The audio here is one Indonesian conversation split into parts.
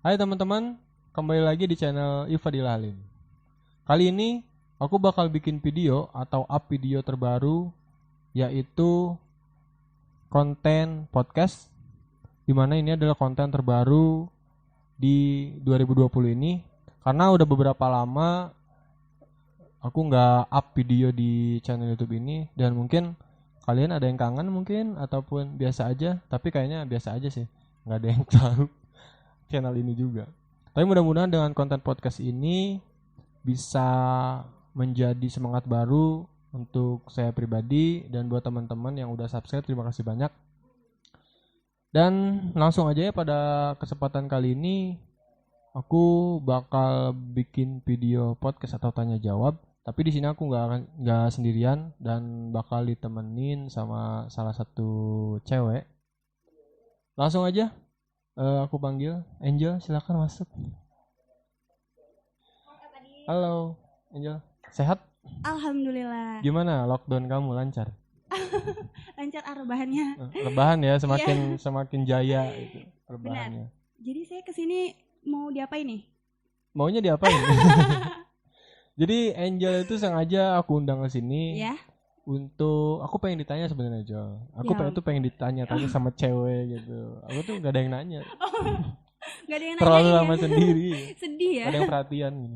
Hai teman-teman, kembali lagi di channel Ifadil Halim. Kali ini aku bakal bikin video atau up video terbaru, yaitu konten podcast, dimana ini adalah konten terbaru di 2020 ini. Karena udah beberapa lama aku nggak up video di channel YouTube ini, dan mungkin kalian ada yang kangen mungkin, ataupun biasa aja. Tapi kayaknya biasa aja sih, nggak ada yang tahu channel ini juga. Tapi mudah-mudahan dengan konten podcast ini bisa menjadi semangat baru untuk saya pribadi dan buat teman-teman yang udah subscribe, terima kasih banyak. Dan langsung aja ya, pada kesempatan kali ini aku bakal bikin video podcast atau tanya jawab. Tapi di sini aku nggak sendirian dan bakal ditemenin sama salah satu cewek. Langsung aja. Aku panggil Angel, silakan masuk. Halo Angel, sehat? Alhamdulillah. Gimana lockdown kamu, lancar? Lancar rebahannya. Rebahan ya, semakin jaya itu rebahannya. Benar. Jadi saya kesini mau diapain nih? Maunya diapain? Jadi Angel itu sengaja aku undang ke sini. Ya. Untuk aku pengen ditanya sebenarnya, Jo. Aku pengen ditanya-tanya sama cewek gitu. Aku tuh gak ada yang nanya. Gak ada yang terlalu nanya. Lama sendiri. Sedih ya. Gak ada yang perhatian gitu.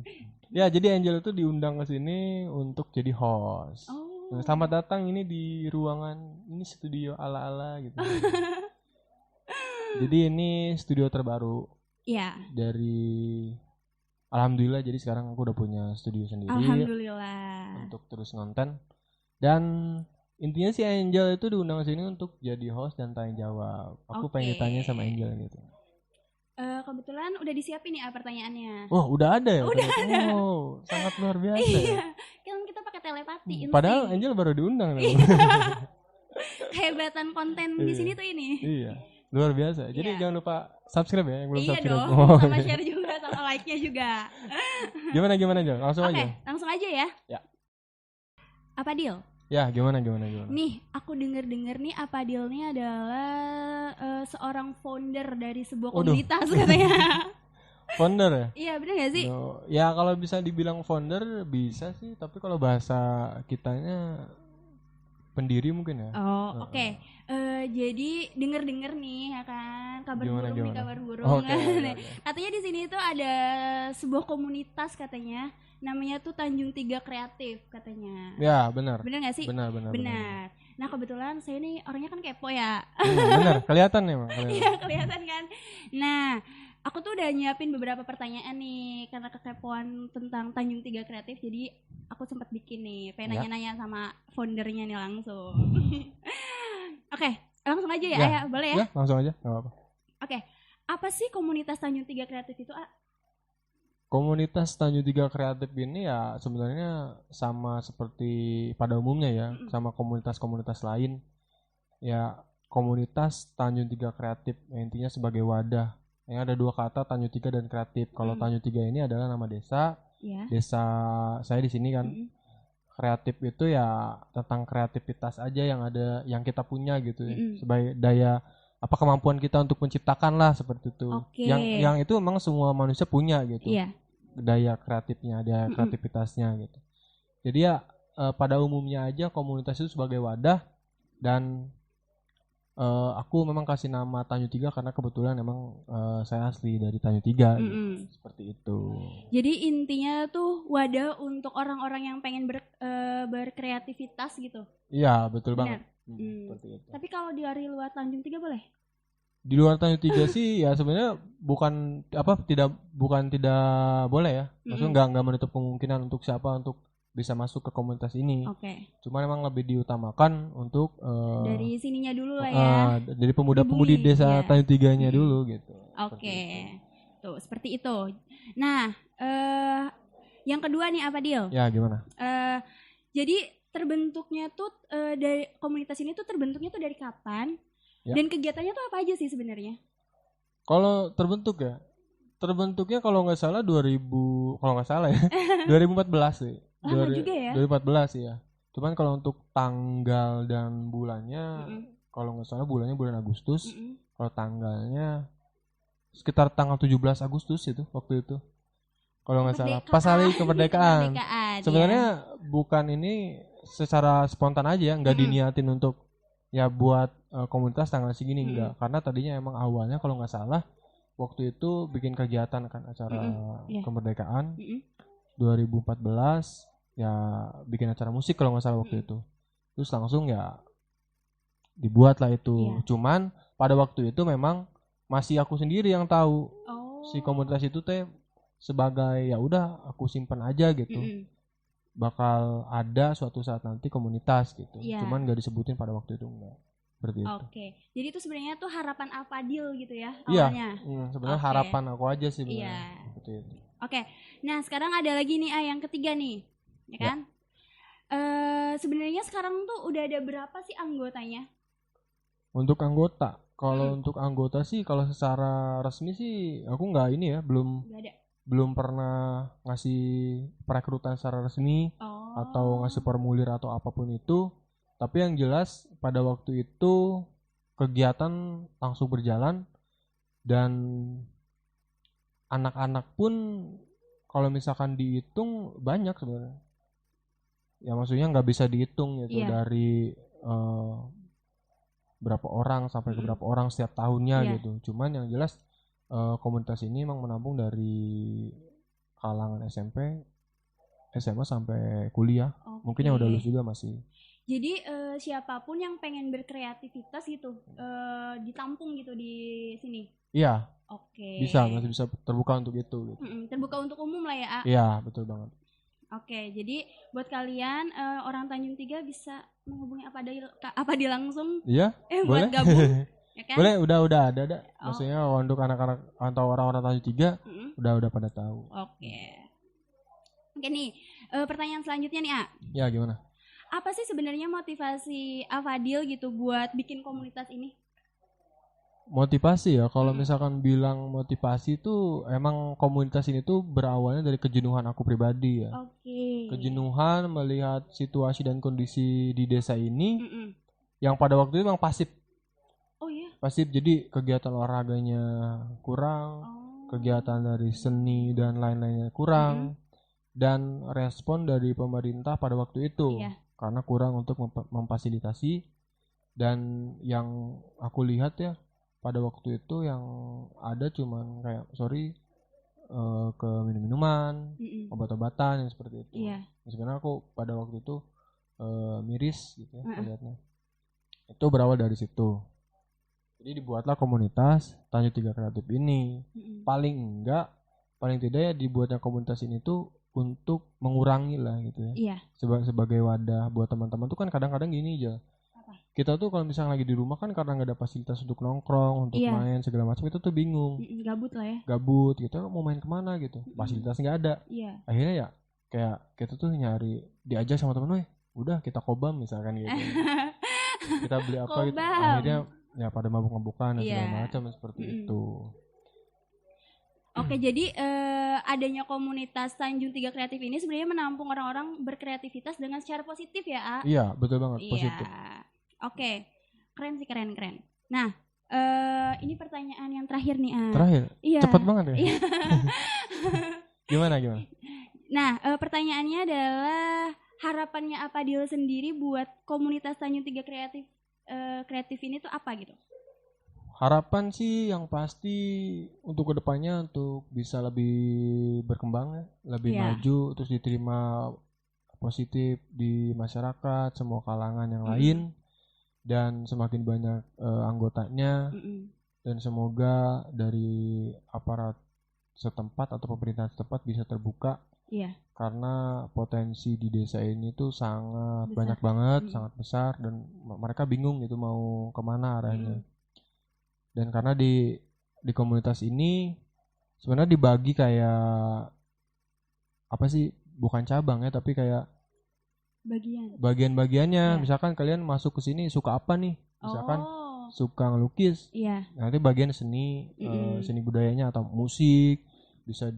Ya, jadi Angel itu diundang ke sini untuk jadi host. Nah, selamat datang ini di ruangan ini, studio ala-ala gitu. Jadi ini studio terbaru. Iya. Dari alhamdulillah, jadi sekarang aku udah punya studio sendiri. Alhamdulillah. Untuk terus ngonten. Dan intinya si Angel itu diundang ke sini untuk jadi host dan tanya jawab. Aku pengen ditanya sama Angel gitu. Kebetulan udah disiapin nih pertanyaannya. Oh, udah ada ya? Udah ada. Oh, sangat luar biasa. Iya. Ya? Kan kita pakai telepati. Padahal Angel baru diundang. Kehebatan konten di sini tuh ini. Iya, luar biasa. Jadi jangan lupa subscribe ya, yang belum subscribe. Iya dong, sama share juga, sama like-nya juga. Gimana Angel? Langsung aja. Oke, langsung aja ya. Ya. Apa deal? Ya, gimana? Nih, aku denger nih apa deal nih adalah seorang founder dari sebuah komunitas katanya. Founder ya? Iya, benar gak sih? Ya, kalau bisa dibilang founder bisa sih, tapi kalau bahasa kitanya pendiri mungkin ya. Oh, oke. Jadi denger nih ya kan, kabar burung. Okay. Katanya di sini tuh ada sebuah komunitas katanya. Namanya tuh Tanjung 3 Kreatif katanya. Ya, benar. Benar gak sih? Benar. Nah, kebetulan saya nih orangnya kan kepo ya. Benar, kelihatan ya, Bang. Iya, kelihatan kan. Nah, aku tuh udah nyiapin beberapa pertanyaan nih karena kekepoan tentang Tanjung 3 Kreatif. Jadi aku sempat bikin nih, pengen nanya-nanya sama foundernya nih langsung. Oke, langsung aja ya, Ayah, boleh ya? Ya, langsung aja, gak apa-apa. Oke, apa sih komunitas Tanjung 3 Kreatif itu, Komunitas Tanjung 3 Kreatif ini ya sebenarnya sama seperti pada umumnya ya, sama komunitas-komunitas lain. Ya, komunitas Tanjung 3 Kreatif intinya sebagai wadah. Yang ada dua kata, Tanjung 3 dan kreatif. Kalau Tanjung 3 ini adalah nama desa. Desa saya di sini kan. Kreatif itu ya tentang kreativitas aja yang ada, yang kita punya gitu ya. Sebagai daya kemampuan kita untuk menciptakan lah, seperti itu. Yang itu memang semua manusia punya gitu. Daya kreatifnya, daya kreativitasnya gitu. Jadi ya pada umumnya aja komunitas itu sebagai wadah. Dan aku memang kasih nama Tanjung 3 karena kebetulan memang saya asli dari Tanjung 3 gitu. Seperti itu. Jadi intinya tuh wadah untuk orang-orang yang pengen berkreativitas gitu. Iya, betul. Benar. Banget. Seperti itu. Tapi kalau di luar Tanjung 3 boleh? Di luar Tanjung 3 sih ya sebenarnya tidak boleh ya. Maksudnya nggak menutup kemungkinan untuk siapa untuk bisa masuk ke komunitas ini. Cuma memang lebih diutamakan untuk dari sininya dulu lah ya. Dari pemuda-pemudi desa Tanjung 3-nya dulu gitu. Tuh seperti itu. Nah, yang kedua nih apa deal? Ya, gimana? Jadi terbentuknya tuh dari komunitas ini tuh terbentuknya tuh dari kapan? Dan kegiatannya tuh apa aja sih sebenarnya? Kalau terbentuknya kalau nggak salah 2014 sih. Lama juga ya? 2014 ya. Cuman kalau untuk tanggal dan bulannya, kalau nggak salah bulannya bulan Agustus. Kalau tanggalnya sekitar tanggal 17 Agustus itu waktu itu. Kalau nggak salah. Kemerdekaan. Pas hari kemerdekaan. Kemerdekaan, Sebenarnya ya. bukan ini secara spontan aja, nggak diniatin untuk ya buat komunitas tanggal segini enggak. Karena tadinya emang awalnya kalau nggak salah waktu itu bikin kegiatan kan acara Iya. kemerdekaan 2014 ya bikin acara musik kalau nggak salah waktu itu. Terus langsung ya dibuat lah itu. Iya. Cuman pada waktu itu memang masih aku sendiri yang tahu Oh. si komunitas itu teh sebagai ya udah aku simpan aja gitu. Bakal ada suatu saat nanti komunitas gitu. Iya. Cuman gak disebutin pada waktu itu enggak. Seperti itu. Oke. Jadi itu sebenarnya tuh harapan Afadil gitu ya Iya. awalnya. Sebenarnya Oke. harapan aku aja sih benar. Iya. Seperti itu. Oke. Nah, sekarang ada lagi nih yang ketiga nih. Ya kan? Sebenarnya sekarang tuh udah ada berapa sih anggotanya? Untuk anggota, kalau untuk anggota sih kalau secara resmi sih aku nggak ini ya, Gak ada. belum pernah ngasih perekrutan secara resmi Oh. atau ngasih formulir atau apapun itu. Tapi yang jelas pada waktu itu kegiatan langsung berjalan dan anak-anak pun kalau misalkan dihitung banyak sebenarnya. Ya maksudnya nggak bisa dihitung gitu Iya. dari berapa orang sampai ke berapa orang setiap tahunnya Iya. gitu. Cuman yang jelas komunitas ini memang menampung dari kalangan SMP, SMA sampai kuliah. Oke. Mungkin yang udah lulus juga masih. Jadi siapapun yang pengen berkreativitas gitu ditampung gitu di sini. Iya, Oke. masih bisa terbuka untuk itu gitu. Terbuka untuk umum lah ya, A. Iya, betul banget. Oke, jadi buat kalian orang Tanjung 3 bisa menghubungi apa di langsung Iya, boleh. buat gabung, ya kan? Boleh, udah ada. Maksudnya untuk anak-anak atau orang-orang Tanjung 3 udah pada tahu. Oke nih, pertanyaan selanjutnya nih, A. Ya, gimana? Apa sih sebenarnya motivasi Afadil gitu buat bikin komunitas ini? Motivasi ya, kalau misalkan bilang motivasi itu emang komunitas ini tuh berawalnya dari kejenuhan aku pribadi ya. Oke. Kejenuhan melihat situasi dan kondisi di desa ini yang pada waktu itu memang pasif. Oh iya. Pasif, jadi kegiatan olahraganya kurang, kegiatan dari seni dan lain-lainnya kurang, dan respon dari pemerintah pada waktu itu karena kurang untuk memfasilitasi. Dan yang aku lihat ya pada waktu itu yang ada cuman kayak ke minum-minuman, obat-obatan yang seperti itu. Sebenarnya aku pada waktu itu miris gitu ya melihatnya. Itu berawal dari situ. Jadi dibuatlah komunitas Tanjung 3 Kreatif ini. Paling tidak ya dibuatnya komunitas ini tuh untuk mengurangi lah gitu ya. Sebagai wadah buat teman-teman tuh kan kadang-kadang gini aja. Kita tuh kalau misalnya lagi di rumah kan karena nggak ada fasilitas untuk nongkrong, untuk main segala macam, itu tuh bingung. Gabut lah ya. Gabut gitu, mau main kemana gitu. Fasilitas nggak ada. Akhirnya ya kayak kita tuh nyari diajak sama temen, udah kita kobam misalkan gitu. Kita beli apa gitu. Akhirnya ya pada mabuk-mabukan dan segala macam seperti itu. Oke, jadi adanya komunitas Tanjung 3 Kreatif ini sebenarnya menampung orang-orang berkreativitas dengan secara positif ya, A? Iya, betul banget, positif. Oke, keren sih, keren. Nah, ini pertanyaan yang terakhir nih, A. Terakhir? Iya. Cepet banget ya? Gimana? Nah, pertanyaannya adalah harapannya Afadil sendiri buat komunitas Tanjung 3 Kreatif ini tuh apa gitu? Harapan sih yang pasti untuk kedepannya untuk bisa lebih berkembang ya, lebih maju, terus diterima positif di masyarakat, semua kalangan yang lain, dan semakin banyak anggotanya, dan semoga dari aparat setempat atau pemerintahan setempat bisa terbuka, karena potensi di desa ini tuh sangat banyak banget, sangat besar, dan mereka bingung gitu mau kemana arahnya. Dan karena di komunitas ini sebenarnya dibagi kayak apa sih, bukan cabang ya, tapi kayak bagian-bagiannya. Misalkan kalian masuk ke sini suka apa nih, misalkan suka ngelukis, nanti bagian seni, seni budayanya atau musik, bisa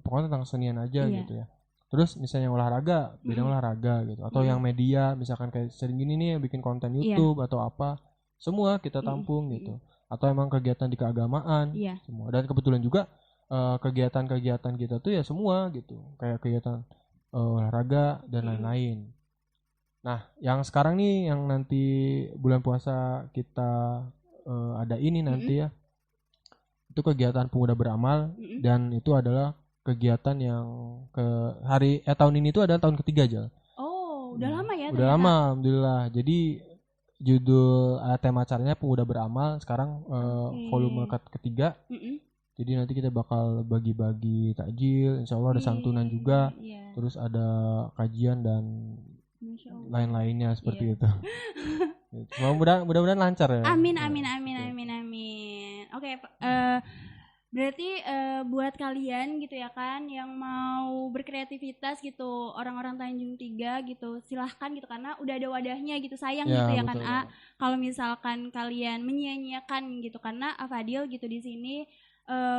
pokoknya tentang kesenian aja gitu ya. Terus misalnya olahraga, bidang olahraga gitu, atau yang media, misalkan kayak sering gini nih bikin konten YouTube atau apa, semua kita tampung gitu. atau emang kegiatan di keagamaan Iya. semua. Dan kebetulan juga kegiatan-kegiatan kita tuh ya semua gitu, kayak kegiatan olahraga dan lain-lain. Nah, yang sekarang nih yang nanti bulan puasa kita ada ini nanti ya, itu kegiatan pemuda beramal dan itu adalah kegiatan yang tahun ini tuh adalah tahun ketiga aja. Oh, udah lama ya Udah ternyata. lama, alhamdulillah. Jadi judul tema acaranya pemuda beramal, sekarang volume ketiga. Jadi nanti kita bakal bagi-bagi takjil, insya Allah ada santunan juga, terus ada kajian dan lain-lainnya seperti itu. Mudah-mudahan lancar ya. Amin. Oke, berarti buat kalian gitu ya kan yang mau berkreativitas gitu, orang-orang Tanjung 3 gitu, silahkan gitu karena udah ada wadahnya gitu, sayang gitu ya kan kalau misalkan kalian menyia-nyiakan gitu, karena Afadil gitu di sini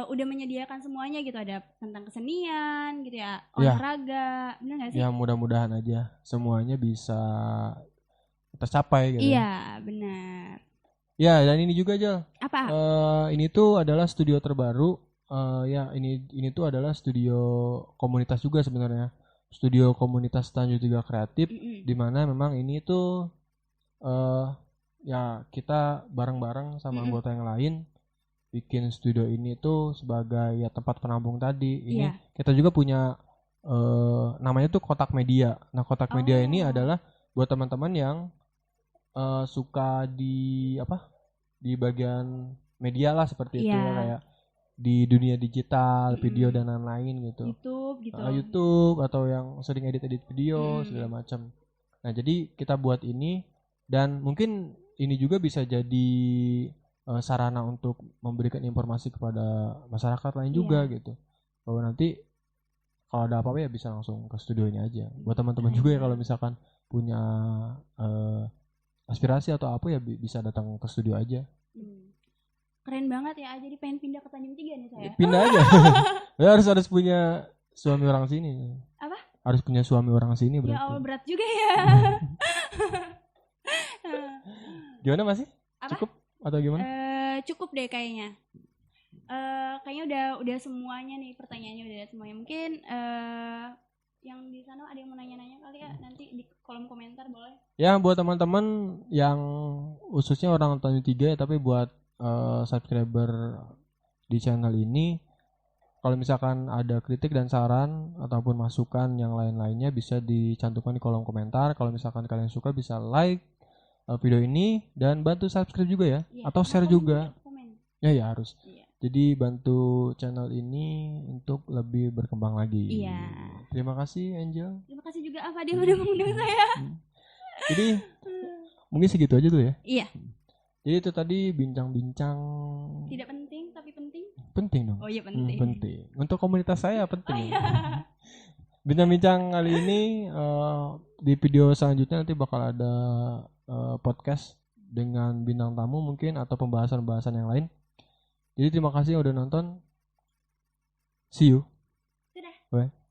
udah menyediakan semuanya gitu, ada tentang kesenian gitu ya, olahraga, bener gak sih? Ya mudah-mudahan aja semuanya bisa tercapai gitu. Iya, benar. Ya, dan ini juga Jal. Apa? Ini tuh adalah studio terbaru. Ya, ini tuh adalah studio komunitas juga sebenarnya. Studio komunitas Tanjung 3 Kreatif, di mana memang ini tuh ya kita bareng-bareng sama anggota yang lain bikin studio ini tuh sebagai ya tempat penampung tadi. Ini kita juga punya namanya tuh kotak media. Nah, kotak media ini adalah buat teman-teman yang suka di bagian media lah seperti itu ya, kayak di dunia digital, video dan lain-lain gitu. YouTube atau yang sering edit video segala macam. Nah, jadi kita buat ini dan mungkin ini juga bisa jadi sarana untuk memberikan informasi kepada masyarakat lain juga gitu. Bahwa nanti kalau ada apa-apa ya bisa langsung ke studio ini aja. Buat teman-teman juga ya kalau misalkan punya aspirasi atau apa ya bisa datang ke studio aja. Keren banget ya, jadi pengen pindah ke Tanjung 3 nih saya. Pindah aja. Ya, harus punya suami orang sini. Apa? Harus punya suami orang sini berarti. Ya Allah, berat juga ya. Gimana masih? Apa? Cukup atau gimana? Cukup deh kayaknya. Kayaknya udah semuanya nih, pertanyaannya udah semuanya. Mungkin yang di sana ada yang mau nanya-nanya kali ya, nanti di kolom komentar boleh. Ya, buat teman-teman yang khususnya orang Tanjung 3 ya, tapi buat subscriber di channel ini, kalau misalkan ada kritik dan saran ataupun masukan yang lain-lainnya bisa dicantumkan di kolom komentar. Kalau misalkan kalian suka bisa like video ini dan bantu subscribe juga ya, atau share juga. Ya harus. Jadi bantu channel ini untuk lebih berkembang lagi. Terima kasih Angel. Terima kasih juga Afadil udah mengundang saya. Jadi mungkin segitu aja tuh ya. Iya. Jadi itu tadi bincang-bincang. Tidak penting tapi penting. Penting dong. Oh iya penting. Penting. Untuk komunitas saya penting. Bincang-bincang kali ini di video selanjutnya nanti bakal ada podcast dengan bintang tamu mungkin atau pembahasan-pembahasan yang lain. Jadi terima kasih udah nonton. See you. Sudah. Bye.